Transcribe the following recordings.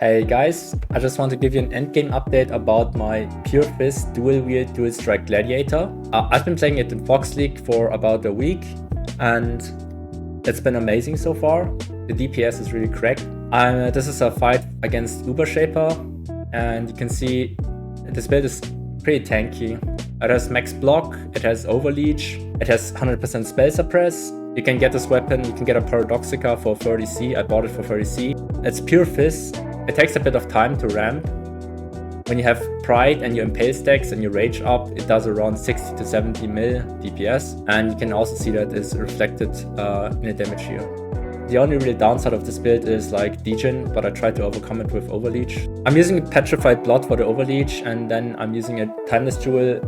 Hey guys, I just want to give you an endgame update about my Pure Fist dual wield dual strike Gladiator. I've been playing it in Fox League for about a week and it's been amazing so far. The DPS is really cracked. This is a fight against Uber Shaper and you can see this build is pretty tanky. It has max block, it has overleech, it has 100% spell suppress. You can get this weapon, you can get a Paradoxica for 30C, I bought it for 30C. It's Pure Fist. It takes a bit of time to ramp. When you have Pride and your Impale stacks and you rage up, it does around 60 to 70 mil DPS. And you can also see that it's reflected in the damage here. The only real downside of this build is like degen, but I tried to overcome it with Overleech. I'm using Petrified Blood for the Overleech, and then I'm using a Timeless Jewel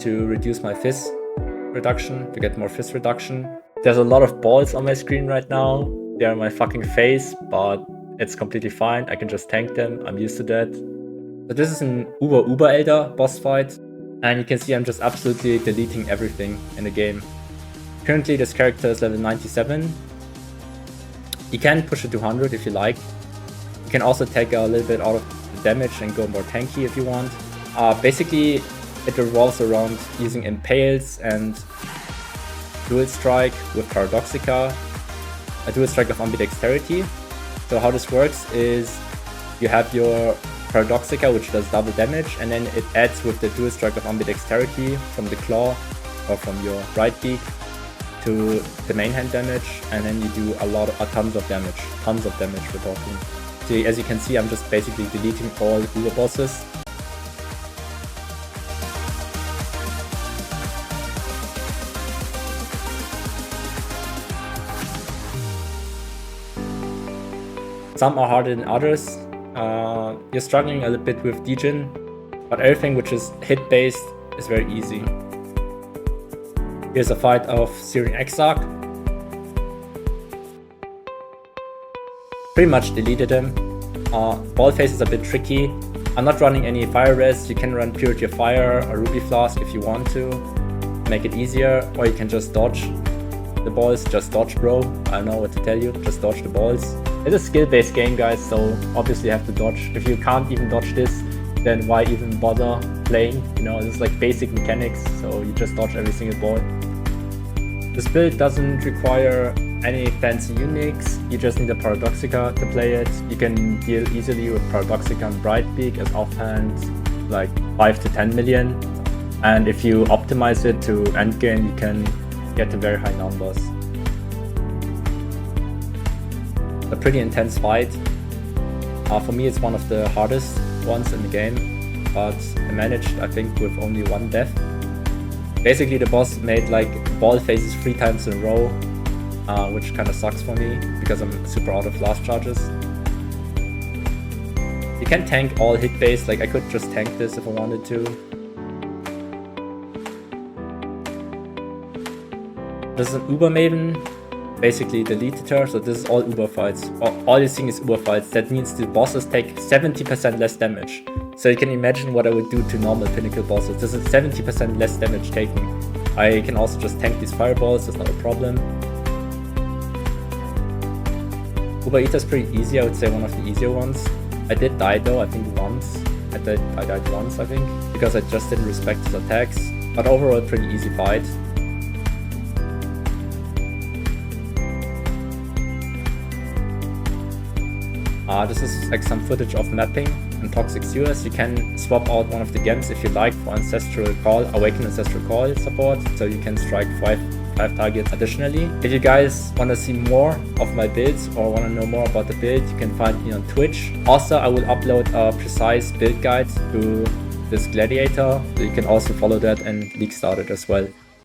to reduce my Fizz reduction, to get more Fizz reduction. There's a lot of balls on my screen right now. They're in my fucking face, but it's completely fine. I can just tank them. I'm used to that. So this is an Uber Elder boss fight. And you can see I'm just absolutely deleting everything in the game. Currently this character is level 97. You can push it to 100 if you like. You can also take a little bit out of the damage and go more tanky if you want. Basically it revolves around using Impales and Dual Strike with Paradoxica. A Dual Strike of Ambidexterity. So how this works is you have your Paradoxica, which does double damage, and then it adds with the Dual Strike of Ambidexterity from the claw or from your right beak to the main hand damage, and then you do tons of damage we're talking. So as you can see, I'm just basically deleting all Uber bosses. Some are harder than others. You're struggling a little bit with degen, but everything which is hit-based is very easy. Here's a fight of Syrian Exarch. Pretty much deleted him. Ball phase is a bit tricky. I'm not running any fire res. You can run Purity of Fire or Ruby Flask if you want to make it easier, or you can just dodge the balls. Just dodge, bro. I don't know what to tell you. Just dodge the balls. It's a skill-based game, guys, so obviously you have to dodge. If you can't even dodge this, then why even bother playing? You know, it's like basic mechanics, so you just dodge every single ball. This build doesn't require any fancy uniques. You just need a Paradoxica to play it. You can deal easily with Paradoxica and Brightbeak as offhand, like 5 to 10 million. And if you optimize it to endgame, you can get to very high numbers. A pretty intense fight. For me it's one of the hardest ones in the game, but I managed, I think, with only one death. Basically the boss made like ball phases 3 times in a row, which kind of sucks for me because I'm super out of blast charges. You can tank all hit base, like I could just tank this if I wanted to. This is an Uber Maven. Basically deleted her, so this is all Uber fights. All you're seeing is Uber fights. That means the bosses take 70% less damage. So you can imagine what I would do to normal Pinnacle bosses. This is 70% less damage taken. I can also just tank these fireballs, that's not a problem. Uber Eater is pretty easy, I would say one of the easier ones. I did die though, I think once. I died once, I think, because I just didn't respect his attacks. But overall, pretty easy fight. This is like some footage of mapping and Toxic Sewers. You can swap out one of the gems if you like for Ancestral Call, Awaken Ancestral Call support, so you can strike 5 targets additionally. If you guys want to see more of my builds or want to know more about the build, you can find me on Twitch. Also, I will upload a precise build guide to this Gladiator, so you can also follow that and league start it as well.